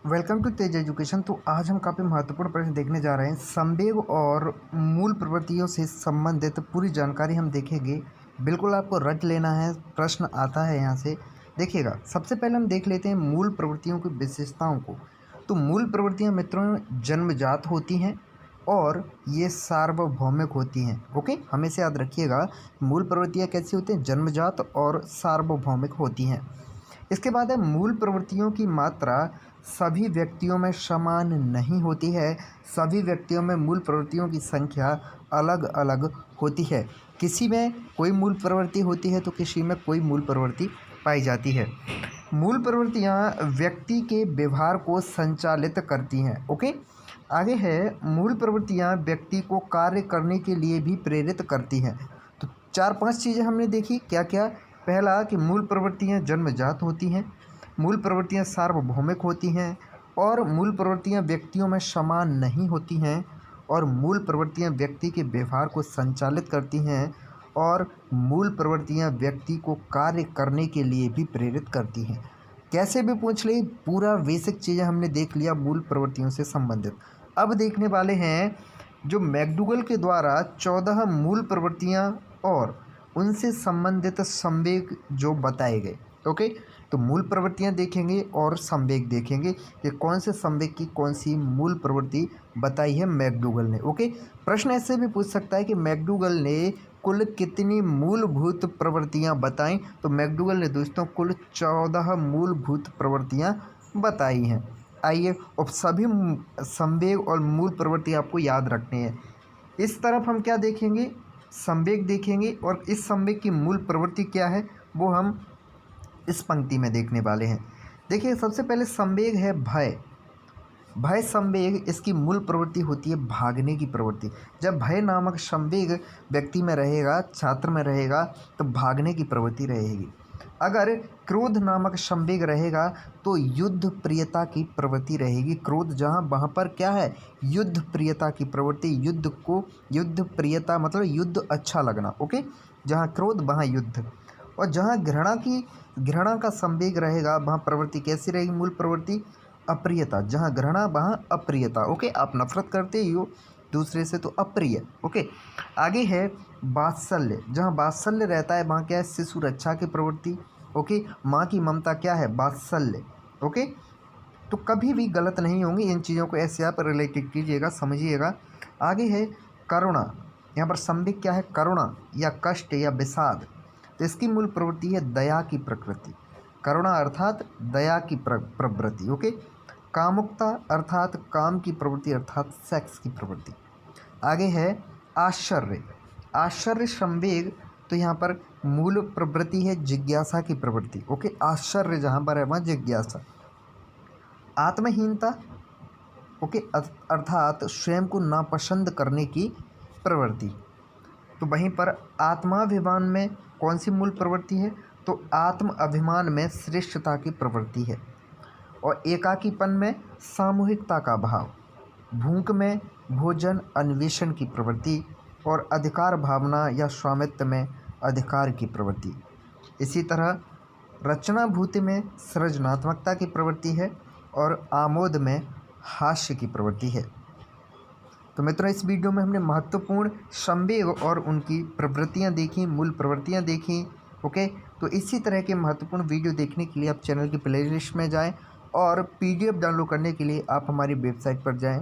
Welcome to Tej education. तो आज हम काफ़ी महत्वपूर्ण प्रश्न देखने जा रहे हैं। संवेग और मूल प्रवृत्तियों से संबंधित पूरी जानकारी हम देखेंगे। बिल्कुल आपको रट लेना है, प्रश्न आता है यहाँ से। देखिएगा, सबसे पहले हम देख लेते हैं मूल प्रवृत्तियों की विशेषताओं को। तो मूल प्रवृत्तियाँ मित्रों जन्मजात होती हैं और ये सार्वभौमिक होती हैं। ओके, हमेशा याद रखिएगा, मूल प्रवृत्तियाँ कैसी होती हैं? जन्मजात और सार्वभौमिक होती हैं। इसके बाद है मूल प्रवृत्तियों की मात्रा सभी व्यक्तियों में समान नहीं होती है। सभी व्यक्तियों में मूल प्रवृत्तियों की संख्या अलग अलग होती है। किसी में कोई मूल प्रवृत्ति होती है तो किसी में कोई मूल प्रवृत्ति पाई जाती है। मूल प्रवृत्तियाँ व्यक्ति के व्यवहार को संचालित करती हैं। ओके, आगे है मूल प्रवृत्तियाँ व्यक्ति को कार्य करने के लिए भी प्रेरित करती हैं। तो 4-5 चीज़ें हमने देखी, क्या क्या? पहला कि मूल प्रवृत्तियाँ जन्मजात होती हैं, मूल प्रवृत्तियाँ सार्वभौमिक होती हैं, और मूल प्रवृत्तियाँ व्यक्तियों में समान नहीं होती हैं, और मूल प्रवृत्तियाँ व्यक्ति के व्यवहार को संचालित करती हैं, और मूल प्रवृत्तियाँ व्यक्ति को कार्य करने के लिए भी प्रेरित करती हैं। कैसे भी पूछ ले, पूरा बेसिक चीज़ें हमने देख लिया मूल प्रवृत्तियों से संबंधित। अब देखने वाले हैं जो मैकडूगल के द्वारा 14 मूल प्रवृत्तियाँ और उनसे संबंधित संवेग जो बताए गए। ओके, तो मूल प्रवृत्तियाँ देखेंगे और संवेग देखेंगे कि कौन से संवेग की कौन सी मूल प्रवृत्ति बताई है मैकडूगल ने। ओके, प्रश्न ऐसे भी पूछ सकता है कि मैकडूगल ने कुल कितनी मूलभूत प्रवृत्तियाँ बताईं? तो मैकडूगल ने दोस्तों कुल 14 मूलभूत प्रवृत्तियाँ बताई हैं। आइए, अब सभी संवेग और मूल प्रवृत्ति आपको याद रखनी है। इस तरफ हम क्या देखेंगे? संवेग देखेंगे, और इस संवेग की मूल प्रवृत्ति क्या है वो हम इस पंक्ति में देखने वाले हैं। देखिए, सबसे पहले संवेग है भय। भय संवेग, इसकी मूल प्रवृत्ति होती है भागने की प्रवृत्ति। जब भय नामक संवेग व्यक्ति में रहेगा, छात्र में रहेगा, तो भागने की प्रवृत्ति रहेगी। अगर क्रोध नामक संवेग रहेगा तो युद्ध प्रियता की प्रवृत्ति रहेगी। क्रोध जहाँ, वहाँ पर क्या है? युद्ध प्रियता की प्रवृत्ति। युद्ध प्रियता मतलब युद्ध अच्छा लगना। ओके, जहाँ क्रोध वहाँ युद्ध। और जहाँ घृणा का संवेग रहेगा वहाँ प्रवृत्ति कैसी रहेगी? मूल प्रवृत्ति अप्रियता। जहाँ घृणा वहाँ अप्रियता। ओके, आप नफरत करते ही हो दूसरे से तो अप्रिय। ओके, आगे है वात्सल्य। जहाँ वात्सल्य रहता है वहाँ क्या है? शिशु रक्षा की प्रवृत्ति। ओके, माँ की ममता क्या है? वात्सल्य। ओके, तो कभी भी गलत नहीं होंगे, इन चीज़ों को ऐसे आप रिलेटेड कीजिएगा, समझिएगा। आगे है करुणा। यहाँ पर संवेग क्या है? करुणा या कष्ट या विषाद। तो इसकी मूल प्रवृत्ति है दया की प्रकृति। करुणा अर्थात दया की प्रवृत्ति। ओके, कामुकता अर्थात काम की प्रवृत्ति अर्थात सेक्स की प्रवृत्ति। आगे है आश्चर्य। आश्चर्य संवेग, तो यहाँ पर मूल प्रवृत्ति है जिज्ञासा की प्रवृत्ति। ओके, आश्चर्य जहाँ पर है वहाँ जिज्ञासा। आत्महीनता, ओके, अर्थात स्वयं को नापसंद करने की प्रवृत्ति। तो वहीं पर आत्माभिमान में कौन सी मूल प्रवृत्ति है? तो आत्म अभिमान में श्रेष्ठता की प्रवृत्ति है। और एकाकीपन में सामूहिकता का भाव। भूख में भोजन अन्वेषण की प्रवृत्ति, और अधिकार भावना या स्वामित्व में अधिकार की प्रवृत्ति। इसी तरह रचनाभूति में सृजनात्मकता की प्रवृत्ति है, और आमोद में हास्य की प्रवृत्ति है। तो मित्रों, इस वीडियो में हमने महत्वपूर्ण संवेग और उनकी प्रवृत्तियां देखी, मूल प्रवृत्तियां देखी। ओके, तो इसी तरह के महत्वपूर्ण वीडियो देखने के लिए आप चैनल की प्लेलिस्ट में जाएं, और PDF डाउनलोड करने के लिए आप हमारी वेबसाइट पर जाएं।